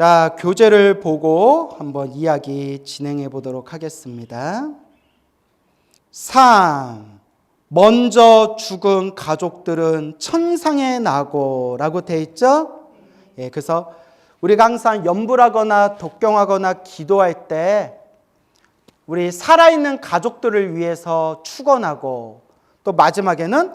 자, 교재를 보고 한번 이야기 진행해 보도록 하겠습니다. 3. 먼저 죽은 가족들은 천상에 나고라고 돼 있죠? 예, 그래서 우리가 항상 염불하거나 독경하거나 기도할 때 우리 살아있는 가족들을 위해서 축원하고 또 마지막에는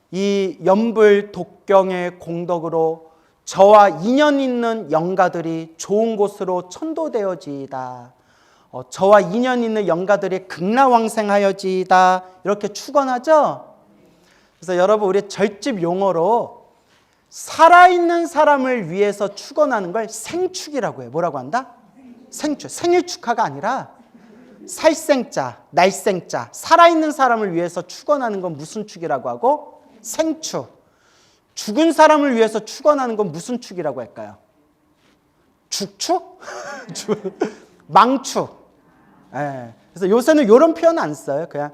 이 염불 독경의 공덕으로 저와 인연 있는 영가들이 좋은 곳으로 천도되어지이다. 저와 인연 있는 영가들이 극락왕생하여지이다. 이렇게 축원하죠. 그래서 여러분 우리 절집 용어로 살아있는 사람을 위해서 축원하는 걸 생축이라고 해요. 뭐라고 한다? 생축. 생일 축하가 아니라 살생자, 날생자. 살아있는 사람을 위해서 축원하는 건 무슨 축이라고 하고? 생축. 죽은 사람을 위해서 축원하는 건 무슨 축이라고 할까요? 죽축? 망축. 예. 그래서 요새는 이런 표현 안 써요. 그냥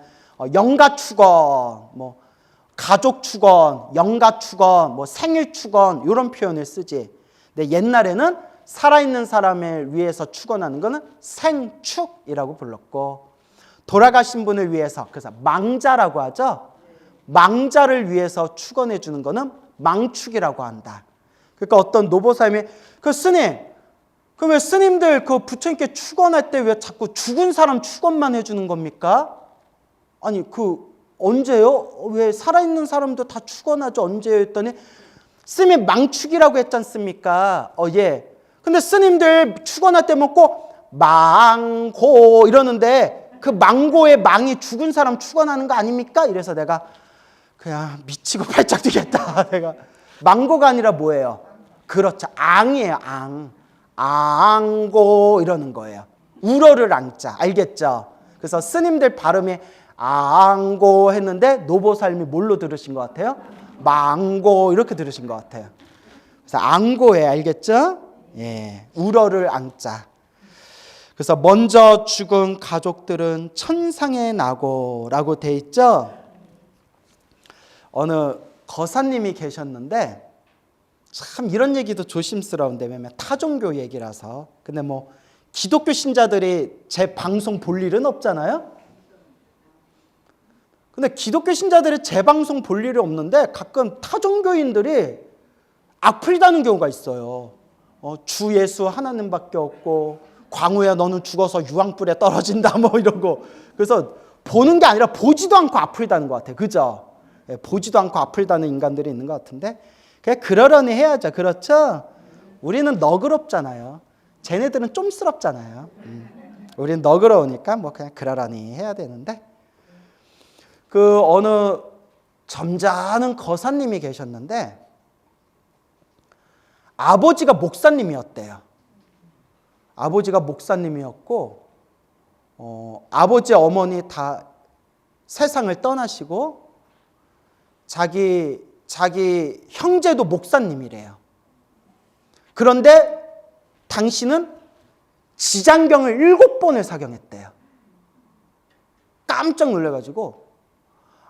영가 축원, 뭐 가족 축원, 영가 축원, 뭐 생일 축원 이런 표현을 쓰지. 근데 옛날에는 살아있는 사람을 위해서 축원하는 거는 생축이라고 불렀고, 돌아가신 분을 위해서, 그래서 망자라고 하죠. 망자를 위해서 축원해 주는 거는 망축이라고 한다. 그러니까 어떤 노보사님이 스님, 그럼 왜 스님들 부처님께 축원할 때 왜 자꾸 죽은 사람 축원만 해주는 겁니까? 아니 언제요? 왜 살아있는 사람도 다 축원하죠? 언제요? 했더니 스님이 망축이라고 했지 않습니까? 예. 근데 스님들 축원할 때면 꼭 망고 이러는데 그 망고의 망이 죽은 사람 축원하는 거 아닙니까? 이래서 내가 그냥 미치고 발작 뛰겠다. 내가 망고가 아니라 뭐예요? 그렇죠. 앙이에요. 앙고 이러는 거예요. 우러를 앙자. 알겠죠? 그래서 스님들 발음이 앙고 했는데 노보살님이 뭘로 들으신 것 같아요? 망고 이렇게 들으신 것 같아요. 그래서 앙고에 알겠죠? 예, 우러를 앙자. 그래서 먼저 죽은 가족들은 천상에 나고라고 돼 있죠. 어느 거사님이 계셨는데 참 이런 얘기도 조심스러운데 왜냐면 타종교 얘기라서. 근데 뭐 기독교 신자들이 제 방송 볼 일은 없잖아요. 근데 기독교 신자들이 제 방송 볼 일이 없는데 가끔 타종교인들이 악플다는 경우가 있어요. 주 예수 하나님밖에 없고 광우야 너는 죽어서 유황불에 떨어진다 뭐 이러고. 그래서 보는 게 아니라 보지도 않고 악플다는 것 같아요. 그죠? 보지도 않고 악플다는 인간들이 있는 것 같은데 그냥 그러려니 해야죠. 그렇죠? 우리는 너그럽잖아요. 쟤네들은 쫌스럽잖아요. 우리는 너그러우니까 뭐 그냥 그러려니 해야 되는데 어느 점잖은 거사님이 계셨는데 아버지가 목사님이었대요. 아버지가 목사님이었고 아버지 어머니 다 세상을 떠나시고 자기 형제도 목사님이래요. 그런데 당신은 지장경을 7번을 사경했대요. 깜짝 놀라가지고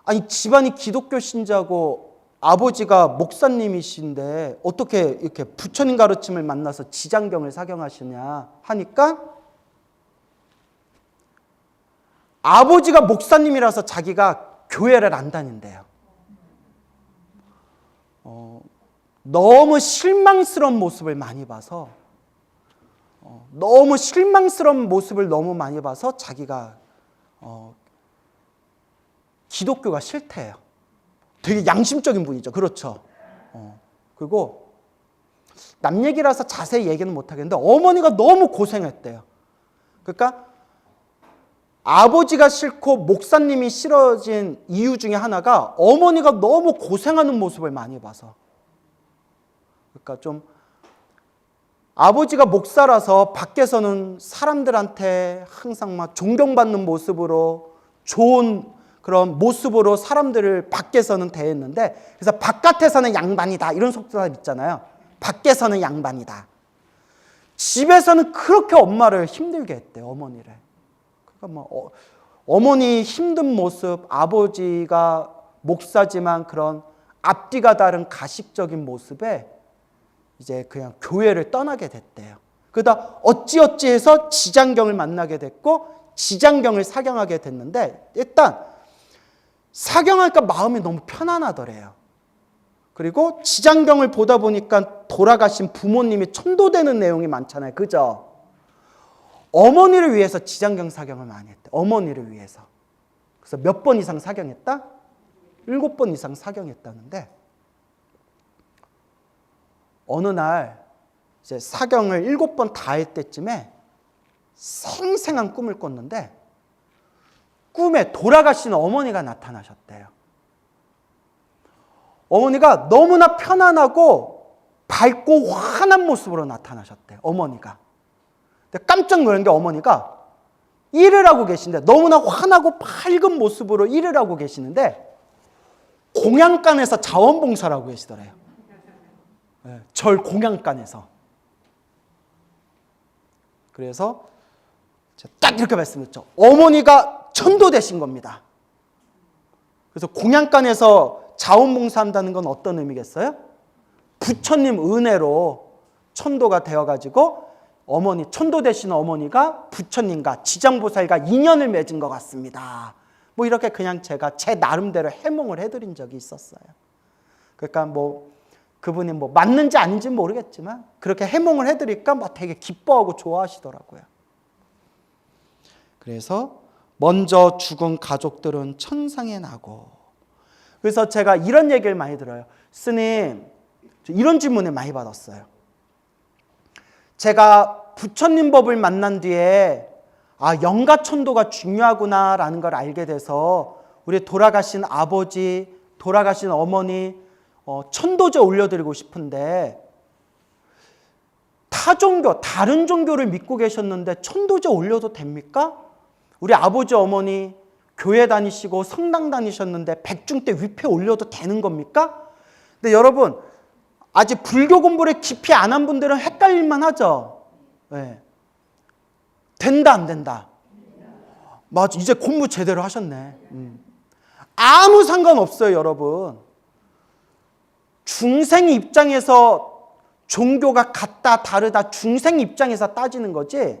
아니 집안이 기독교 신자고 아버지가 목사님이신데 어떻게 이렇게 부처님 가르침을 만나서 지장경을 사경하시냐 하니까 아버지가 목사님이라서 자기가 교회를 안 다닌대요. 너무 실망스러운 모습을 많이 봐서 너무 많이 봐서 자기가 기독교가 싫대요. 되게 양심적인 분이죠. 그렇죠. 그리고 남 얘기라서 자세히 얘기는 못하겠는데 어머니가 너무 고생했대요. 그러니까 아버지가 싫고 목사님이 싫어진 이유 중에 하나가 어머니가 너무 고생하는 모습을 많이 봐서. 그러니까 좀 아버지가 목사라서 밖에서는 사람들한테 항상 막 존경받는 모습으로 좋은 그런 모습으로 사람들을 밖에서는 대했는데 그래서 바깥에서는 양반이다 이런 속담 있잖아요. 밖에서는 양반이다. 집에서는 그렇게 엄마를 힘들게 했대요. 어머니를. 그러니까 뭐 어머니 힘든 모습, 아버지가 목사지만 그런 앞뒤가 다른 가식적인 모습에 이제 그냥 교회를 떠나게 됐대요. 그러다 어찌어찌해서 지장경을 만나게 됐고 지장경을 사경하게 됐는데 일단 사경하니까 마음이 너무 편안하더래요. 그리고 지장경을 보다 보니까 돌아가신 부모님이 천도되는 내용이 많잖아요. 그죠? 어머니를 위해서 지장경 사경을 많이 했대. 어머니를 위해서. 그래서 몇 번 이상 사경했다? 7번 이상 사경했다는데 어느 날 이제 사경을 7번 다 할 때쯤에 생생한 꿈을 꿨는데 꿈에 돌아가신 어머니가 나타나셨대요. 어머니가 너무나 편안하고 밝고 환한 모습으로 나타나셨대요. 어머니가. 근데 깜짝 놀란 게 어머니가 일을 하고 계신데 너무나 환하고 밝은 모습으로 일을 하고 계시는데 공양간에서 자원봉사를 하고 계시더래요. 절 공양간에서. 그래서 딱 이렇게 말씀드렸죠. 어머니가 천도되신 겁니다. 그래서 공양간에서 자원봉사한다는 건 어떤 의미겠어요? 부처님 은혜로 천도가 되어가지고 어머니, 천도되신 어머니가 부처님과 지장보살과 인연을 맺은 것 같습니다. 뭐 이렇게 그냥 제가 제 나름대로 해몽을 해드린 적이 있었어요. 그러니까 뭐 그분이 뭐 맞는지 아닌지 모르겠지만 그렇게 해몽을 해드리니까 뭐 되게 기뻐하고 좋아하시더라고요. 그래서 먼저 죽은 가족들은 천상에 나고. 그래서 제가 이런 얘기를 많이 들어요. 스님, 이런 질문을 많이 받았어요. 제가 부처님 법을 만난 뒤에 영가천도가 중요하구나라는 걸 알게 돼서 우리 돌아가신 아버지, 돌아가신 어머니 천도제 올려드리고 싶은데 타 종교, 다른 종교를 믿고 계셨는데 천도제 올려도 됩니까? 우리 아버지, 어머니 교회 다니시고 성당 다니셨는데 백중 때 위패 올려도 되는 겁니까? 근데 여러분 아직 불교 공부를 깊이 안 한 분들은 헷갈릴만 하죠. 네. 된다 안 된다? 맞아, 이제 공부 제대로 하셨네. 아무 상관없어요, 여러분. 중생 입장에서 종교가 같다 다르다 중생 입장에서 따지는 거지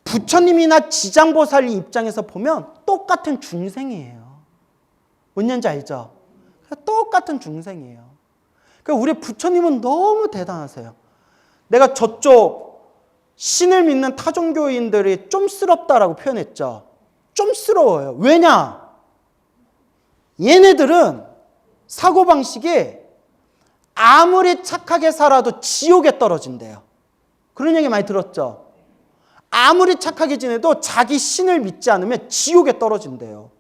부처님이나 지장보살 입장에서 보면 똑같은 중생이에요. 뭔지 알죠? 똑같은 중생이에요. 그러니까 우리 부처님은 너무 대단하세요. 내가 저쪽 신을 믿는 타종교인들이 좀스럽다라고 표현했죠. 좀스러워요. 왜냐? 얘네들은 사고방식이 아무리 착하게 살아도 지옥에 떨어진대요. 그런 얘기 많이 들었죠? 아무리 착하게 지내도 자기 신을 믿지 않으면 지옥에 떨어진대요.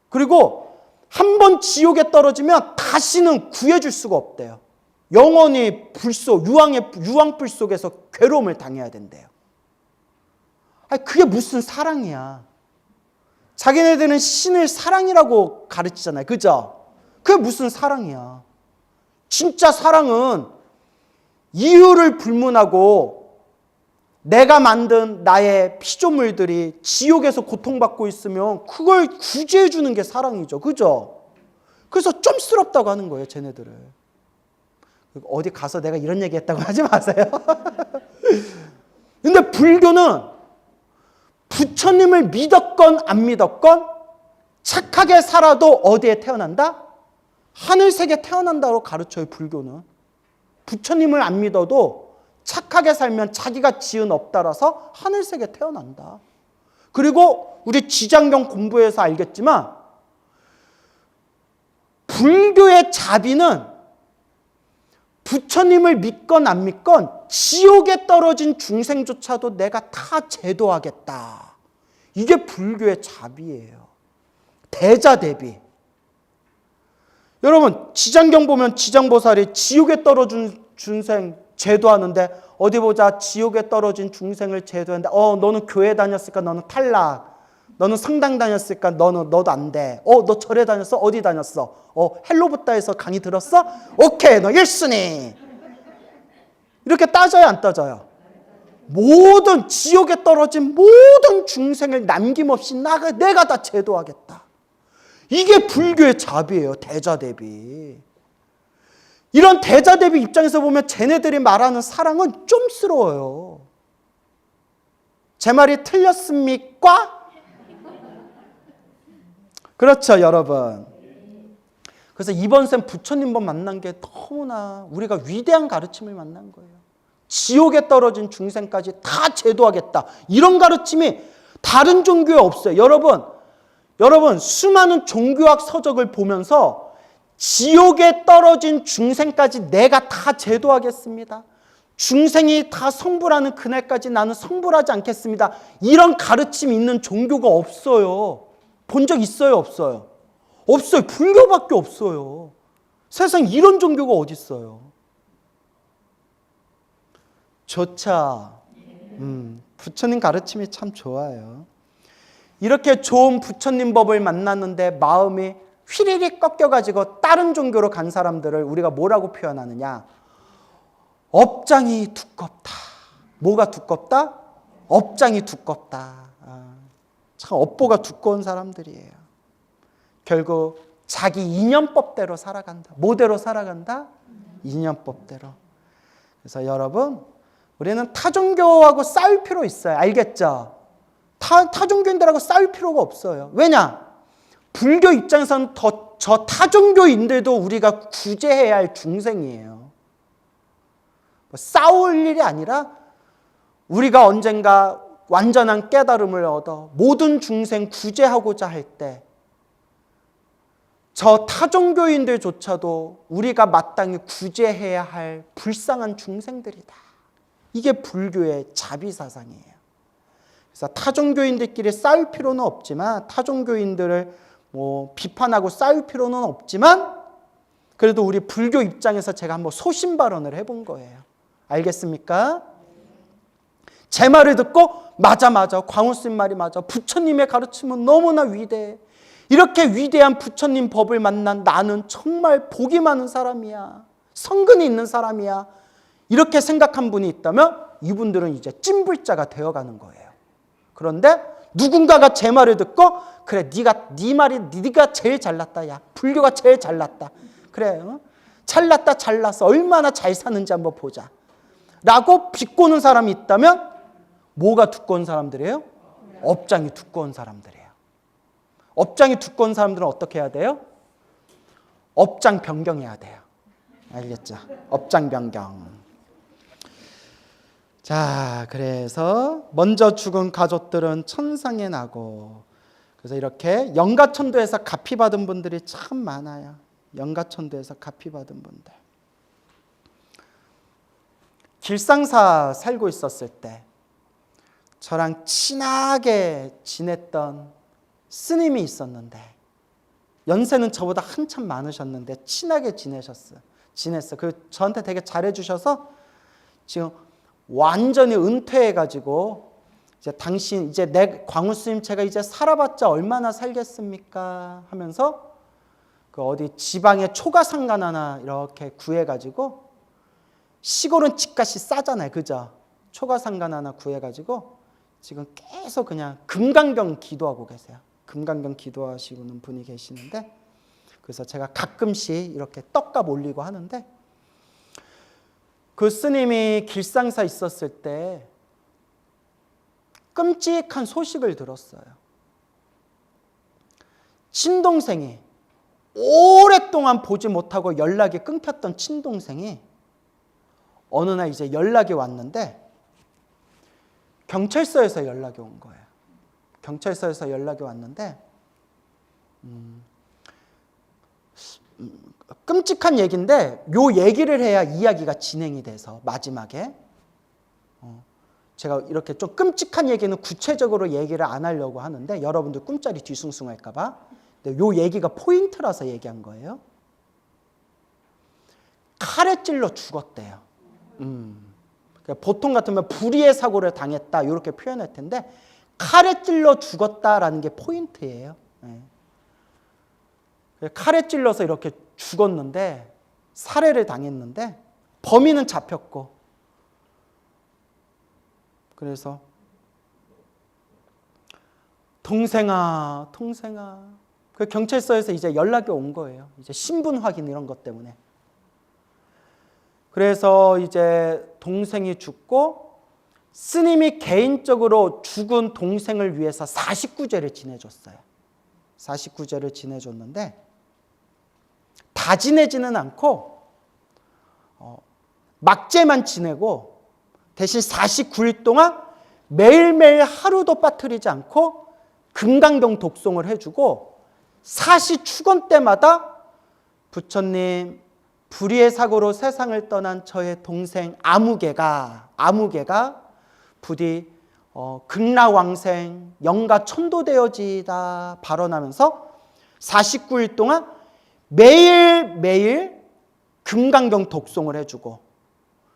그리고 한 번 지옥에 떨어지면 다시는 구해줄 수가 없대요. 영원히 유황불 속에서 괴로움을 당해야 된대요. 그게 무슨 사랑이야. 자기네들은 신을 사랑이라고 가르치잖아요. 그죠? 그게 무슨 사랑이야. 진짜 사랑은 이유를 불문하고 내가 만든 나의 피조물들이 지옥에서 고통받고 있으면 그걸 구제해 주는 게 사랑이죠. 그죠? 그래서 좀스럽다고 하는 거예요, 쟤네들을. 어디 가서 내가 이런 얘기 했다고 하지 마세요. 근데 불교는 부처님을 믿었건 안 믿었건 착하게 살아도 어디에 태어난다? 하늘색에 태어난다고 가르쳐요, 불교는. 부처님을 안 믿어도 착하게 살면 자기가 지은 업 따라서 하늘색에 태어난다. 그리고 우리 지장경 공부해서 알겠지만 불교의 자비는 부처님을 믿건 안 믿건 지옥에 떨어진 중생조차도 내가 다 제도하겠다. 이게 불교의 자비예요. 대자대비. 여러분 지장경 보면 지장보살이 지옥에 떨어진 중생 제도하는데 어디 보자. 지옥에 떨어진 중생을 제도하는데 너는 교회 다녔으니까 너는 탈락. 너는 성당 다녔으니까 너도 안 돼. 너 절에 다녔어? 어디 다녔어? 헬로부다에서 강의 들었어? 오케이, 너 1순위. 이렇게 따져요, 안 따져요? 모든 지옥에 떨어진 모든 중생을 남김없이 내가 다 제도하겠다. 이게 불교의 자비예요, 대자대비. 이런 대자대비 입장에서 보면 쟤네들이 말하는 사랑은 좀스러워요. 제 말이 틀렸습니까? 그렇죠, 여러분. 그래서 이번 생 부처님 법 만난 게 너무나 우리가 위대한 가르침을 만난 거예요. 지옥에 떨어진 중생까지 다 제도하겠다. 이런 가르침이 다른 종교에 없어요. 여러분 수많은 종교학 서적을 보면서 지옥에 떨어진 중생까지 내가 다 제도하겠습니다. 중생이 다 성불하는 그날까지 나는 성불하지 않겠습니다. 이런 가르침이 있는 종교가 없어요. 본 적 있어요, 없어요? 없어요. 불교밖에 없어요. 세상에 이런 종교가 어디 있어요? 좋죠. 부처님 가르침이 참 좋아요. 이렇게 좋은 부처님 법을 만났는데 마음이 휘리릭 꺾여가지고 다른 종교로 간 사람들을 우리가 뭐라고 표현하느냐? 업장이 두껍다. 뭐가 두껍다? 업장이 두껍다. 참 업보가 두꺼운 사람들이에요. 결국 자기 이념법대로 살아간다. 뭐대로 살아간다? 이념법대로. 그래서 여러분, 우리는 타종교하고 싸울 필요 있어요. 알겠죠? 타종교인들하고 싸울 필요가 없어요. 왜냐? 불교 입장에서는 저 타종교인들도 우리가 구제해야 할 중생이에요. 싸울 일이 아니라 우리가 언젠가 완전한 깨달음을 얻어 모든 중생 구제하고자 할 때 저 타종교인들조차도 우리가 마땅히 구제해야 할 불쌍한 중생들이다. 이게 불교의 자비사상이에요. 그래서 타종교인들끼리 싸울 필요는 없지만, 타종교인들을 비판하고 싸울 필요는 없지만, 그래도 우리 불교 입장에서 제가 한번 소신 발언을 해본 거예요. 알겠습니까? 제 말을 듣고 맞아 광우스님 말이 맞아. 부처님의 가르침은 너무나 위대해. 이렇게 위대한 부처님 법을 만난 나는 정말 복이 많은 사람이야. 성근이 있는 사람이야. 이렇게 생각한 분이 있다면 이분들은 이제 찐불자가 되어가는 거예요. 그런데 누군가가 제 말을 듣고 그래 네 말이 네가 제일 잘났다. 야 불교가 제일 잘났다. 그래 잘났다 잘났어. 얼마나 잘 사는지 한번 보자. 라고 비꼬는 사람이 있다면 뭐가 두꺼운 사람들이에요? 업장이 두꺼운 사람들이에요. 업장이 두꺼운 사람들은 어떻게 해야 돼요? 업장 변경해야 돼요. 알겠죠? 업장 변경. 자, 그래서 먼저 죽은 가족들은 천상에 나고, 그래서 이렇게 영가천도에서 가피 받은 분들이 참 많아요. 영가천도에서 가피 받은 분들. 길상사 살고 있었을 때 저랑 친하게 지냈던 스님이 있었는데, 연세는 저보다 한참 많으셨는데 친하게 지냈어. 저한테 되게 잘해주셔서 지금 완전히 은퇴해가지고 이제 내 광우스님 제가 이제 살아봤자 얼마나 살겠습니까? 하면서 그 어디 지방에 초가상간 하나 이렇게 구해가지고, 시골은 집값이 싸잖아요, 그죠? 초가상간 하나 구해가지고 지금 계속 그냥 금강경 기도하고 계세요. 금강경 기도하시는 분이 계시는데, 그래서 제가 가끔씩 이렇게 떡값 올리고 하는데, 그 스님이 길상사 있었을 때 끔찍한 소식을 들었어요. 친동생이 오랫동안 보지 못하고 연락이 끊겼던 친동생이 어느 날 이제 연락이 왔는데, 경찰서에서 연락이 온 거예요. 경찰서에서 연락이 왔는데 끔찍한 얘기인데 요 얘기를 해야 이야기가 진행이 돼서 마지막에 제가 이렇게 좀 끔찍한 얘기는 구체적으로 얘기를 안 하려고 하는데 여러분들 꿈자리 뒤숭숭할까 봐 요 얘기가 포인트라서 얘기한 거예요. 칼에 찔러 죽었대요. 보통 같으면 불의의 사고를 당했다 이렇게 표현할 텐데 칼에 찔러 죽었다라는 게 포인트예요. 칼에 찔러서 이렇게 죽었는데, 살해를 당했는데 범인은 잡혔고, 그래서 동생아 그 경찰서에서 이제 연락이 온 거예요. 이제 신분 확인 이런 것 때문에. 그래서 이제 동생이 죽고 스님이 개인적으로 죽은 동생을 위해서 49제를 지내줬어요. 49제를 지내줬는데 다 지내지는 않고 막제만 지내고 대신 49일 동안 매일매일 하루도 빠뜨리지 않고 금강경 독송을 해주고 사시축원 때마다 부처님 불의의 사고로 세상을 떠난 저의 동생 아무개가 부디 극락왕생 영가천도되어지이다 발언하면서 49일 동안 매일매일 금강경 독송을 해주고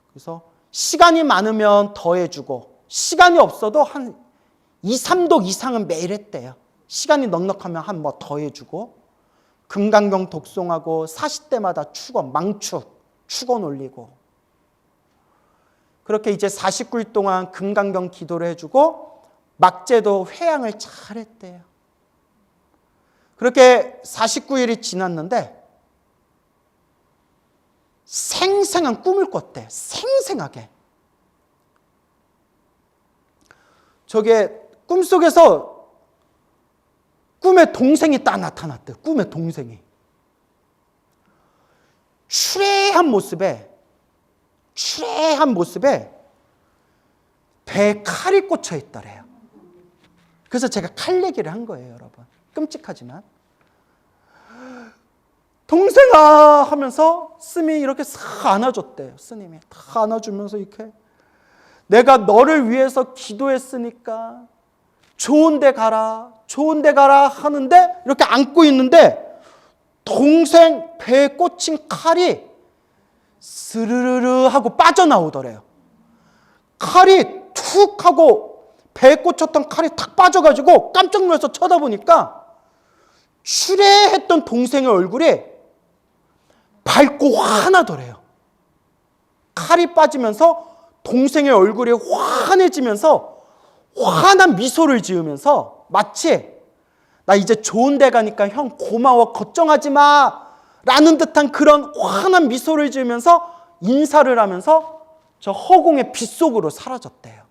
그래서 시간이 많으면 더 해주고 시간이 없어도 한 2, 3독 이상은 매일 했대요. 시간이 넉넉하면 한 뭐 더 해주고 금강경 독송하고 40대마다 축원, 축원 올리고 그렇게 이제 49일 동안 금강경 기도를 해주고 막제도 회양을 잘 했대요. 그렇게 49일이 지났는데 생생한 꿈을 꿨대. 생생하게. 저게 꿈속에서 꿈에 동생이 딱 나타났대. 꿈에 동생이. 추레한 모습에 배에 칼이 꽂혀 있더래요. 그래서 제가 칼 얘기를 한 거예요, 여러분. 끔찍하지만. 동생아 하면서 스님이 이렇게 싹 안아줬대요. 스님이 다 안아주면서 이렇게 내가 너를 위해서 기도했으니까 좋은 데 가라 하는데 이렇게 안고 있는데 동생 배에 꽂힌 칼이 스르르르 하고 빠져나오더래요. 칼이 툭 하고 배에 꽂혔던 칼이 탁 빠져가지고 깜짝 놀라서 쳐다보니까 추레했던 동생의 얼굴이 밝고 환하더래요. 칼이 빠지면서 동생의 얼굴이 환해지면서 환한 미소를 지으면서 마치 나 이제 좋은 데 가니까 형 고마워 걱정하지 마 라는 듯한 그런 환한 미소를 지으면서 인사를 하면서 저 허공의 빛 속으로 사라졌대요.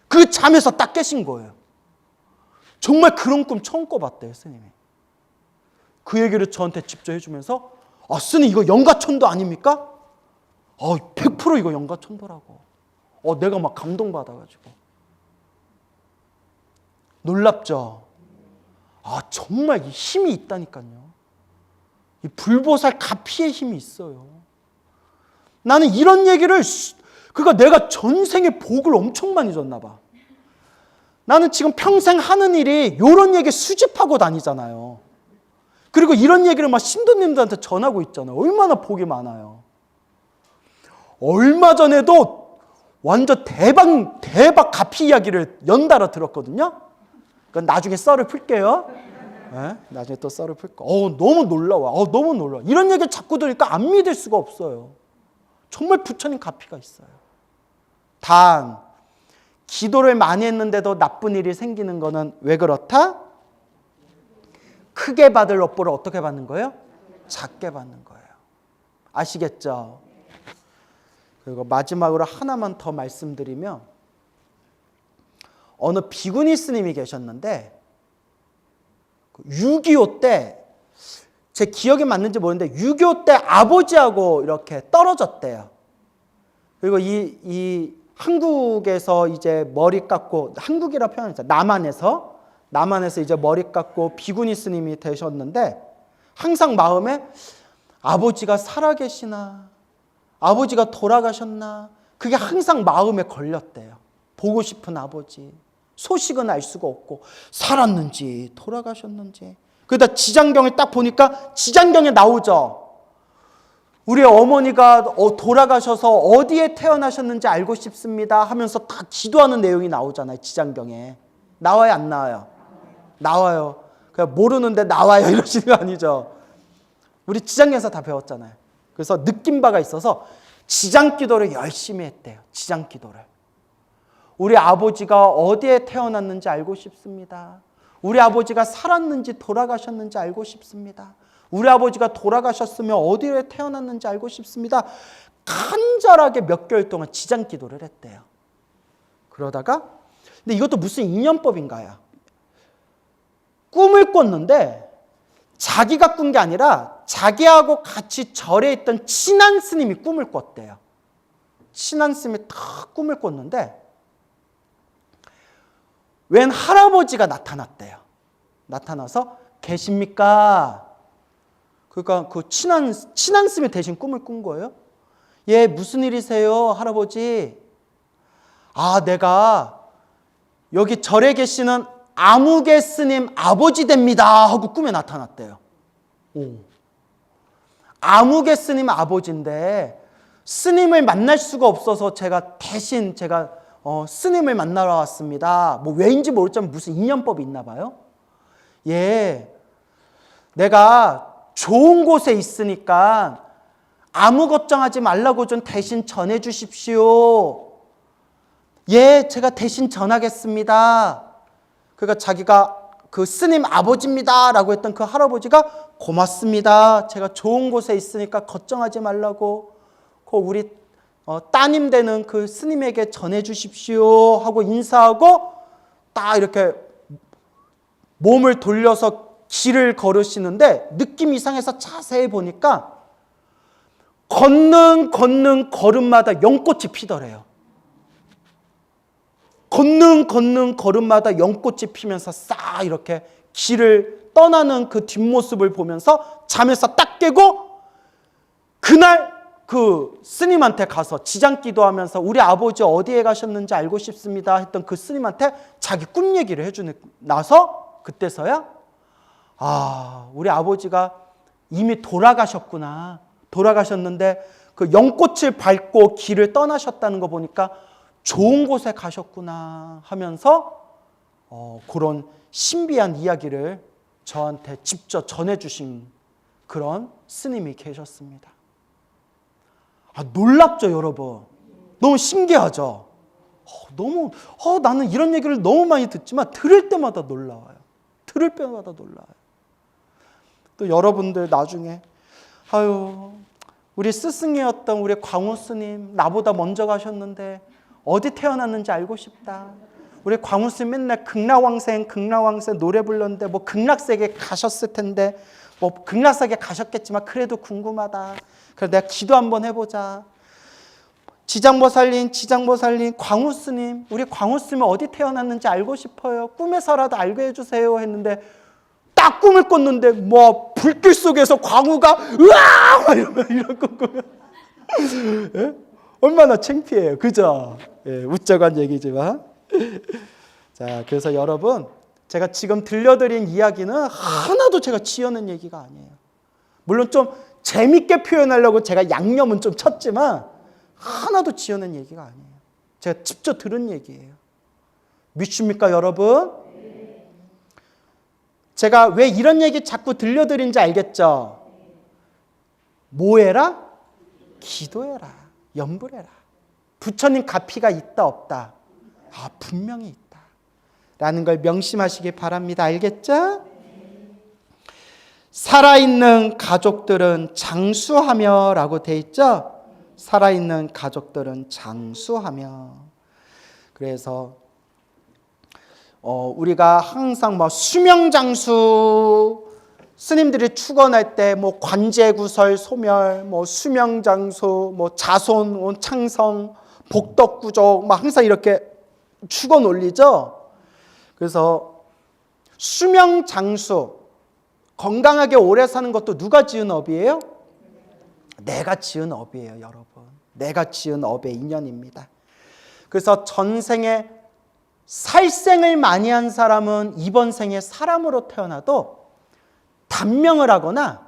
그 잠에서 딱 깨신 거예요. 정말 그런 꿈 처음 꿔봤대요, 스님이. 그 얘기를 저한테 직접 해주면서 스님 이거 영가천도 아닙니까? 100% 이거 영가천도라고. 내가 막 감동받아가지고. 놀랍죠? 정말 이 힘이 있다니까요. 이 불보살 가피의 힘이 있어요. 나는 이런 얘기를, 그러니까 내가 전생에 복을 엄청 많이 줬나 봐. 나는 지금 평생 하는 일이 이런 얘기 수집하고 다니잖아요. 그리고 이런 얘기를 막 신도님들한테 전하고 있잖아요. 얼마나 복이 많아요. 얼마 전에도 완전 대박 가피 이야기를 연달아 들었거든요. 그건 나중에 썰을 풀게요. 네? 나중에 또 썰을 풀 거. 너무 놀라워. 너무 놀라워. 이런 얘기를 자꾸 들으니까 안 믿을 수가 없어요. 정말 부처님 가피가 있어요. 단 기도를 많이 했는데도 나쁜 일이 생기는 거는 왜 그렇다? 크게 받을 업보를 어떻게 받는 거예요? 작게 받는 거예요. 아시겠죠? 그리고 마지막으로 하나만 더 말씀드리면 어느 비구니 스님이 계셨는데 6.25 때 제 기억이 맞는지 모르는데 6.25 때 아버지하고 이렇게 떨어졌대요. 그리고 이 한국에서 이제 머리 깎고 한국이라 표현했죠. 남한에서 이제 머리 깎고 비구니 스님이 되셨는데 항상 마음에 아버지가 살아계시나 아버지가 돌아가셨나 그게 항상 마음에 걸렸대요. 보고 싶은 아버지. 소식은 알 수가 없고 살았는지 돌아가셨는지. 그러다 지장경을 딱 보니까 지장경에 나오죠. 우리 어머니가 돌아가셔서 어디에 태어나셨는지 알고 싶습니다 하면서 다 기도하는 내용이 나오잖아요. 지장경에. 나와요 안 나와요? 나와요. 그냥 모르는데 나와요 이러시는 거 아니죠. 우리 지장경에서 다 배웠잖아요. 그래서 느낀 바가 있어서 지장기도를 열심히 했대요. 지장기도를. 우리 아버지가 어디에 태어났는지 알고 싶습니다. 우리 아버지가 살았는지 돌아가셨는지 알고 싶습니다. 우리 아버지가 돌아가셨으면 어디에 태어났는지 알고 싶습니다. 간절하게 몇 개월 동안 지장 기도를 했대요. 그러다가 근데 이것도 무슨 인연법인가요? 꿈을 꿨는데 자기가 꾼 게 아니라 자기하고 같이 절에 있던 친한 스님이 꿈을 꿨대요. 친한 스님이 딱 꿈을 꿨는데 웬 할아버지가 나타났대요. 나타나서 계십니까? 그러니까 그 친한 스님이 대신 꿈을 꾼 거예요. 예, 무슨 일이세요, 할아버지? 아, 내가 여기 절에 계시는 아무개 스님 아버지 됩니다 하고 꿈에 나타났대요. 오. 아무개 스님 아버지인데 스님을 만날 수가 없어서 제가 대신 스님을 만나러 왔습니다. 뭐 왜인지 모르지만 무슨 인연법이 있나 봐요. 예, 내가 좋은 곳에 있으니까 아무 걱정하지 말라고 좀 대신 전해 주십시오. 예, 제가 대신 전하겠습니다. 그러니까 자기가 그 스님 아버지입니다 라고 했던 그 할아버지가 고맙습니다. 제가 좋은 곳에 있으니까 걱정하지 말라고 그 우리 따님 되는 그 스님에게 전해 주십시오 하고 인사하고 딱 이렇게 몸을 돌려서 길을 걸으시는데 느낌이 이상해서 자세히 보니까 걷는 걸음마다 연꽃이 피더래요. 걷는 걸음마다 연꽃이 피면서 싹 이렇게 길을 떠나는 그 뒷모습을 보면서 잠에서 딱 깨고 그날 그 스님한테 가서 지장 기도하면서 우리 아버지 어디에 가셨는지 알고 싶습니다 했던 그 스님한테 자기 꿈 얘기를 해주고 나서 그때서야 아, 우리 아버지가 이미 돌아가셨구나. 돌아가셨는데 그 연꽃을 밟고 길을 떠나셨다는 거 보니까 좋은 곳에 가셨구나 하면서 그런 신비한 이야기를 저한테 직접 전해주신 그런 스님이 계셨습니다. 아, 놀랍죠, 여러분? 너무 신기하죠? 나는 이런 얘기를 너무 많이 듣지만 들을 때마다 놀라워요. 들을 때마다 놀라워요. 또 여러분들 나중에 아유, 우리 스승이었던 우리 광우 스님 나보다 먼저 가셨는데 어디 태어났는지 알고 싶다. 우리 광우 스님 맨날 극락왕생 노래 불렀는데 뭐 극락세계 가셨을 텐데 뭐 극락세계 가셨겠지만 그래도 궁금하다. 그래서 내가 기도 한번 해보자. 지장보살님, 광우 스님, 우리 광우 스님 어디 태어났는지 알고 싶어요. 꿈에서라도 알게 해주세요 했는데 딱 꿈을 꿨는데 뭐 불길 속에서 광우가 으아! 이런 꿈꾸면 예? 얼마나 창피해요. 그죠? 예, 웃자고 한 얘기지만. 자, 그래서 여러분 제가 지금 들려드린 이야기는 하나도 제가 지어낸 얘기가 아니에요. 물론 좀 재밌게 표현하려고 제가 양념은 좀 쳤지만 하나도 지어낸 얘기가 아니에요. 제가 직접 들은 얘기예요. 믿습니까, 여러분? 제가 왜 이런 얘기 자꾸 들려드린지 알겠죠? 뭐 해라? 기도해라. 염불해라. 부처님 가피가 있다 없다? 아, 분명히 있다. 라는 걸 명심하시기 바랍니다. 알겠죠? 살아있는 가족들은 장수하며 라고 돼 있죠? 살아있는 가족들은 장수하며. 그래서 우리가 항상 뭐 수명장수 스님들이 축원할 때 뭐 관제구설 소멸, 뭐 수명장수, 뭐 자손 창성, 복덕구족 막 항상 이렇게 축원 올리죠. 그래서 수명장수 건강하게 오래 사는 것도 누가 지은 업이에요? 내가 지은 업이에요, 여러분. 내가 지은 업의 인연입니다. 그래서 전생에 살생을 많이 한 사람은 이번 생에 사람으로 태어나도 단명을 하거나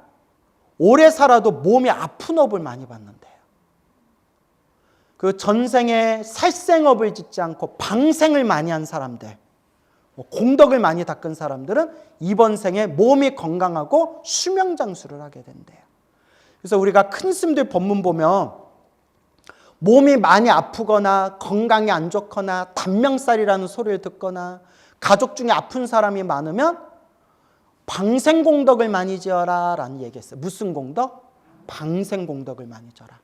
오래 살아도 몸이 아픈 업을 많이 받는데요. 그 전생에 살생업을 짓지 않고 방생을 많이 한 사람들, 공덕을 많이 닦은 사람들은 이번 생에 몸이 건강하고 수명장수를 하게 된대요. 그래서 우리가 큰 스님들 법문 보면 몸이 많이 아프거나 건강이 안 좋거나 단명살이라는 소리를 듣거나 가족 중에 아픈 사람이 많으면 방생공덕을 많이 지어라 라는 얘기했어요. 무슨 공덕? 방생공덕을 많이 져라.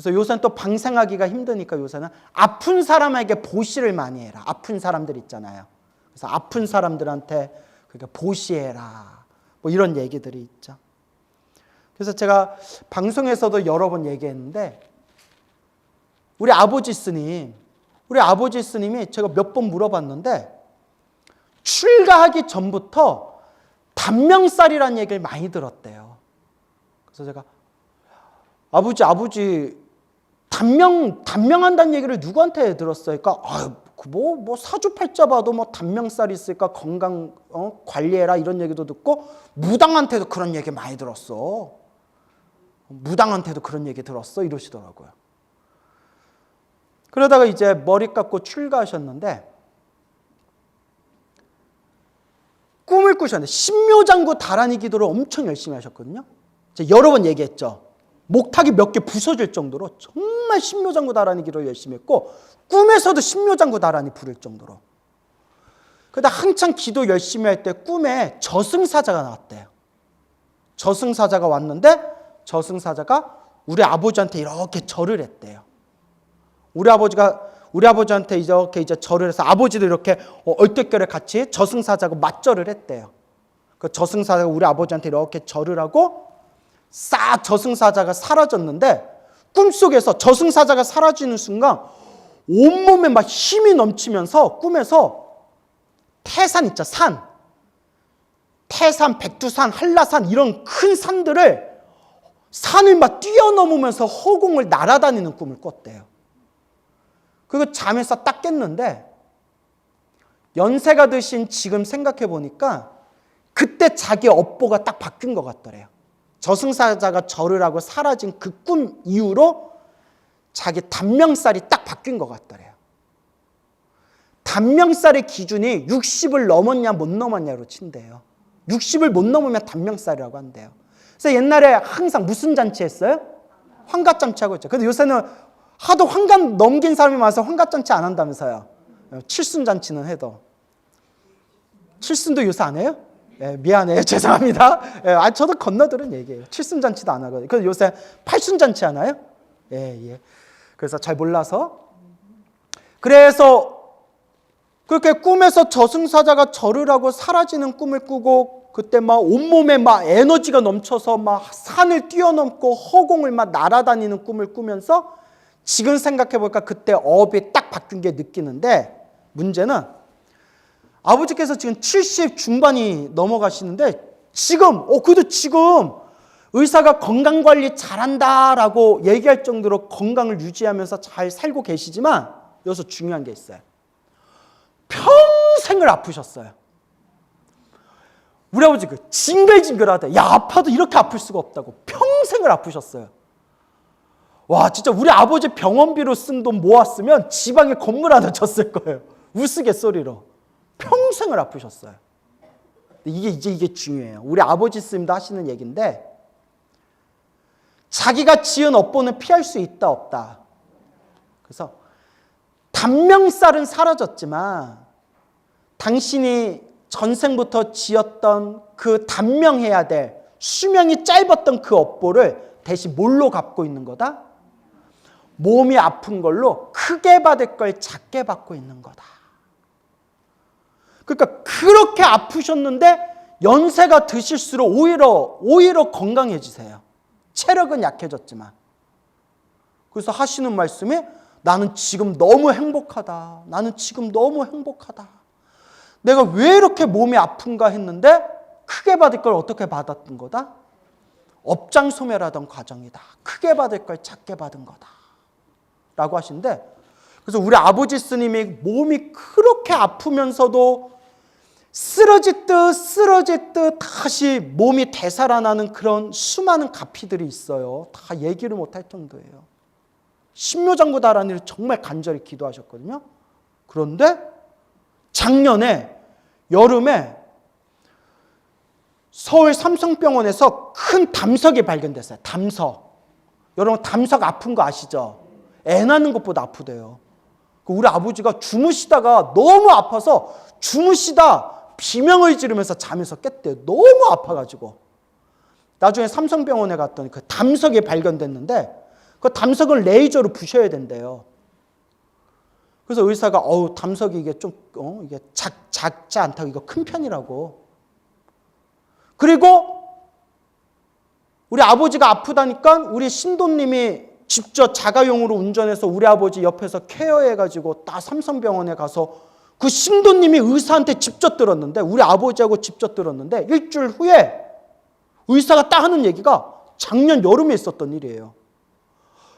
그래서 요새는 또 방생하기가 힘드니까 요새는 아픈 사람에게 보시를 많이 해라. 아픈 사람들 있잖아요. 그래서 아픈 사람들한테 그러니까 보시해라. 뭐 이런 얘기들이 있죠. 그래서 제가 방송에서도 여러 번 얘기했는데 우리 아버지 스님이 제가 몇 번 물어봤는데 출가하기 전부터 단명살이라는 얘기를 많이 들었대요. 그래서 제가 아버지 단명한다는 얘기를 누구한테 들었어요? 그러니까 뭐 사주팔자 봐도 뭐 단명살이 있으니까 건강 관리해라 이런 얘기도 듣고 무당한테도 그런 얘기 많이 들었어. 무당한테도 그런 얘기 들었어 이러시더라고요. 그러다가 이제 머리 깎고 출가하셨는데 꿈을 꾸셨는데 신묘장구 다라니 기도를 엄청 열심히 하셨거든요. 제가 여러 번 얘기했죠. 목탁이 몇 개 부서질 정도로 정말 신묘장구 다라니 기도를 열심히 했고 꿈에서도 신묘장구 다라니 부를 정도로. 그러다 한창 기도 열심히 할 때 꿈에 저승사자가 나왔대요. 저승사자가 왔는데 저승사자가 우리 아버지한테 이렇게 절을 했대요. 우리 아버지한테 이렇게 이제 절을 해서 아버지도 이렇게 얼떨결에 같이 저승사자하고 맞절을 했대요. 그 저승사자가 우리 아버지한테 이렇게 절을 하고 싹 저승사자가 사라졌는데 꿈속에서 저승사자가 사라지는 순간 온몸에 막 힘이 넘치면서 꿈에서 태산 있죠, 산. 태산, 백두산, 한라산 이런 큰 산을 막 뛰어넘으면서 허공을 날아다니는 꿈을 꿨대요. 그리고 잠에서 딱 깼는데 연세가 드신 지금 생각해 보니까 그때 자기 업보가 딱 바뀐 것 같더래요. 저승사자가 절을 하고 사라진 그 꿈 이후로 자기 단명살이 딱 바뀐 것 같더래요. 단명살의 기준이 60을 넘었냐 못 넘었냐로 친대요. 60을 못 넘으면 단명살이라고 한대요. 그래서 옛날에 항상 무슨 잔치 했어요? 환갑잔치 하고 있죠. 근데 요새는 하도 환갑 넘긴 사람이 많아서 환갑잔치 안 한다면서요. 칠순잔치는 해도. 칠순도 요새 안 해요? 예, 미안해요. 죄송합니다. 예, 저도 건너들은 얘기해요. 칠순잔치도 안 하거든요. 그래서 요새 팔순잔치 하나요? 예. 그래서 잘 몰라서. 그래서 그렇게 꿈에서 저승사자가 절을 하고 사라지는 꿈을 꾸고 그때 막 온몸에 막 에너지가 넘쳐서 막 산을 뛰어넘고 허공을 막 날아다니는 꿈을 꾸면서 지금 생각해보니까 그때 업이 딱 바뀐 게 느끼는데 문제는 아버지께서 지금 70 중반이 넘어가시는데 그래도 지금 의사가 건강관리 잘한다라고 얘기할 정도로 건강을 유지하면서 잘 살고 계시지만 여기서 중요한 게 있어요. 평생을 아프셨어요. 우리 아버지 징글징글하대. 야, 아파도 이렇게 아플 수가 없다고. 평생을 아프셨어요. 와, 진짜 우리 아버지 병원비로 쓴 돈 모았으면 지방에 건물 하나 졌을 거예요. 우스갯소리로. 평생을 아프셨어요. 이게 중요해요. 우리 아버지 스님도 하시는 얘기인데 자기가 지은 업보는 피할 수 있다 없다. 그래서 단명살은 사라졌지만 당신이 전생부터 지었던 그 단명해야 될 수명이 짧았던 그 업보를 대신 뭘로 갚고 있는 거다? 몸이 아픈 걸로 크게 받을 걸 작게 받고 있는 거다. 그러니까 그렇게 아프셨는데 연세가 드실수록 오히려 건강해지세요. 체력은 약해졌지만. 그래서 하시는 말씀이 나는 지금 너무 행복하다. 나는 지금 너무 행복하다. 내가 왜 이렇게 몸이 아픈가 했는데 크게 받을 걸 어떻게 받았던 거다? 업장소멸하던 과정이다. 크게 받을 걸 작게 받은 거다. 라고 하시는데 그래서 우리 아버지 스님이 몸이 그렇게 아프면서도 쓰러질 듯 다시 몸이 되살아나는 그런 수많은 가피들이 있어요. 다 얘기를 못할 정도예요. 신묘장구 다라니를 정말 간절히 기도하셨거든요. 그런데 작년에 여름에 서울 삼성병원에서 큰 담석이 발견됐어요. 담석. 여러분 담석 아픈 거 아시죠? 애 낳는 것보다 아프대요. 우리 아버지가 주무시다가 너무 아파서 주무시다 비명을 지르면서 잠에서 깼대요. 너무 아파가지고. 나중에 삼성병원에 갔더니 그 담석이 발견됐는데 그 담석을 레이저로 부셔야 된대요. 그래서 의사가 담석이 이게 좀 이게 작지 않다고 이거 큰 편이라고. 그리고 우리 아버지가 아프다니까 우리 신도님이 직접 자가용으로 운전해서 우리 아버지 옆에서 케어해가지고 딱 삼성병원에 가서 그 신도님이 의사한테 직접 들었는데 우리 아버지하고 직접 들었는데 일주일 후에 의사가 딱 하는 얘기가 작년 여름에 있었던 일이에요.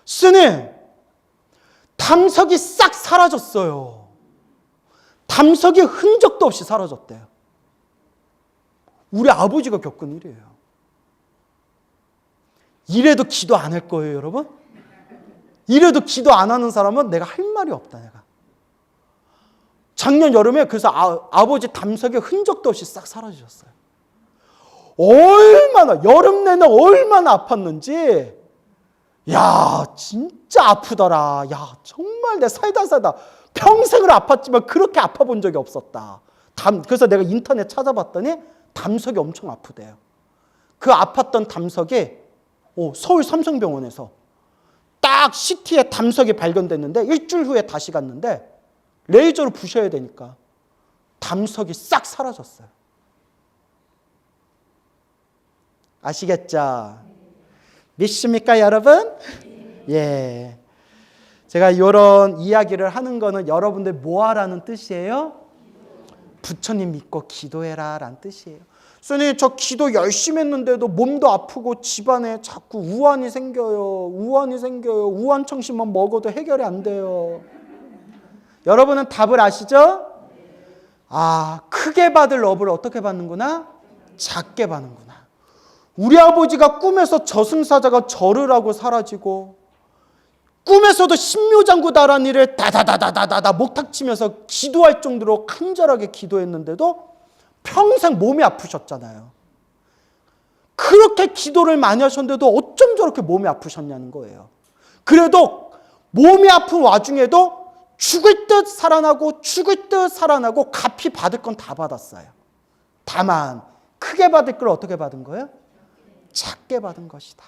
스님, 담석이 싹 사라졌어요. 담석이 흔적도 없이 사라졌대요. 우리 아버지가 겪은 일이에요. 이래도 기도 안 할 거예요, 여러분? 이래도 기도 안 하는 사람은 내가 할 말이 없다, 내가. 작년 여름에 그래서 아버지 담석의 흔적도 없이 싹 사라지셨어요. 얼마나, 여름 내내 얼마나 아팠는지, 야, 진짜 아프더라. 야, 정말 내 살다 평생을 아팠지만 그렇게 아파 본 적이 없었다. 그래서 내가 인터넷 찾아봤더니 담석이 엄청 아프대요. 그 아팠던 담석이 서울 삼성병원에서 딱 CT에 담석이 발견됐는데 일주일 후에 다시 갔는데 레이저로 부셔야 되니까 담석이 싹 사라졌어요. 아시겠죠? 믿습니까, 여러분? 예. 제가 이런 이야기를 하는 거는 여러분들 뭐 하라는 뜻이에요? 부처님 믿고 기도해라 라는 뜻이에요. 선생님, 저 기도 열심히 했는데도 몸도 아프고 집안에 자꾸 우환이 생겨요. 우환청심만 먹어도 해결이 안 돼요. 여러분은 답을 아시죠? 크게 받을 업을 어떻게 받는구나? 작게 받는구나. 우리 아버지가 꿈에서 저승사자가 절을 하고 사라지고 꿈에서도 신묘장구다라는 일을 다다다다다다 목탁치면서 기도할 정도로 간절하게 기도했는데도 평생 몸이 아프셨잖아요. 그렇게 기도를 많이 하셨는데도 어쩜 저렇게 몸이 아프셨냐는 거예요. 그래도 몸이 아픈 와중에도 죽을 듯 살아나고 갚이 받을 건 다 받았어요. 다만 크게 받을 걸 어떻게 받은 거예요? 작게 받은 것이다.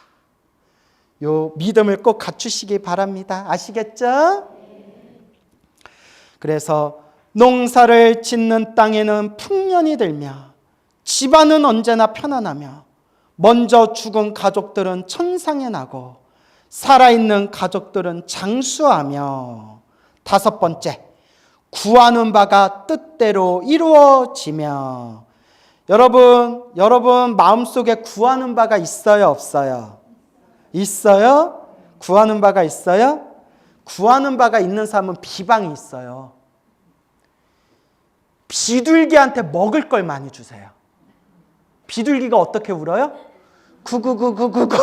요 믿음을 꼭 갖추시기 바랍니다. 아시겠죠? 그래서 농사를 짓는 땅에는 풍년이 들며 집안은 언제나 편안하며 먼저 죽은 가족들은 천상에 나고 살아있는 가족들은 장수하며 5번째, 구하는 바가 뜻대로 이루어지며. 여러분 마음속에 구하는 바가 있어요, 없어요? 있어요? 구하는 바가 있어요? 구하는 바가 있는 사람은 비방이 있어요. 비둘기한테 먹을 걸 많이 주세요. 비둘기가 어떻게 울어요? 구구구구구구.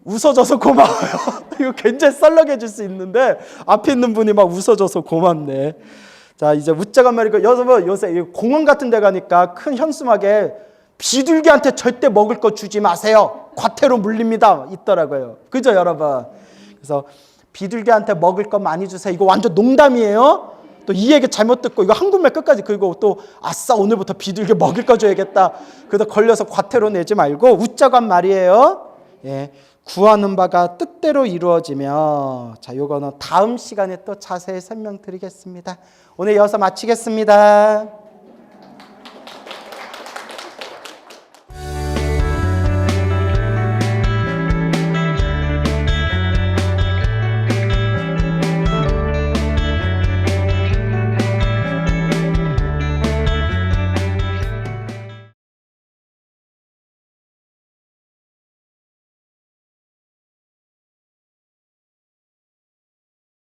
웃어줘서 고마워요. 이거 굉장히 썰렁해질 수 있는데 앞에 있는 분이 막 웃어줘서 고맙네. 자, 이제 웃자간 말이고, 여러분 요새 공원 같은 데 가니까 큰 현수막에 비둘기한테 절대 먹을 거 주지 마세요. 과태료 물립니다. 있더라고요. 그죠, 여러분? 그래서 비둘기한테 먹을 거 많이 주세요. 이거 완전 농담이에요. 또 이 얘기 잘못 듣고 이거 한국말 끝까지 긁고 또 아싸 오늘부터 비둘기 먹을 거 줘야겠다. 그러다 걸려서 과태료 내지 말고 웃자간 말이에요. 예. 구하는 바가 뜻대로 이루어지며. 자, 요거는 다음 시간에 또 자세히 설명드리겠습니다. 오늘 여기서 마치겠습니다.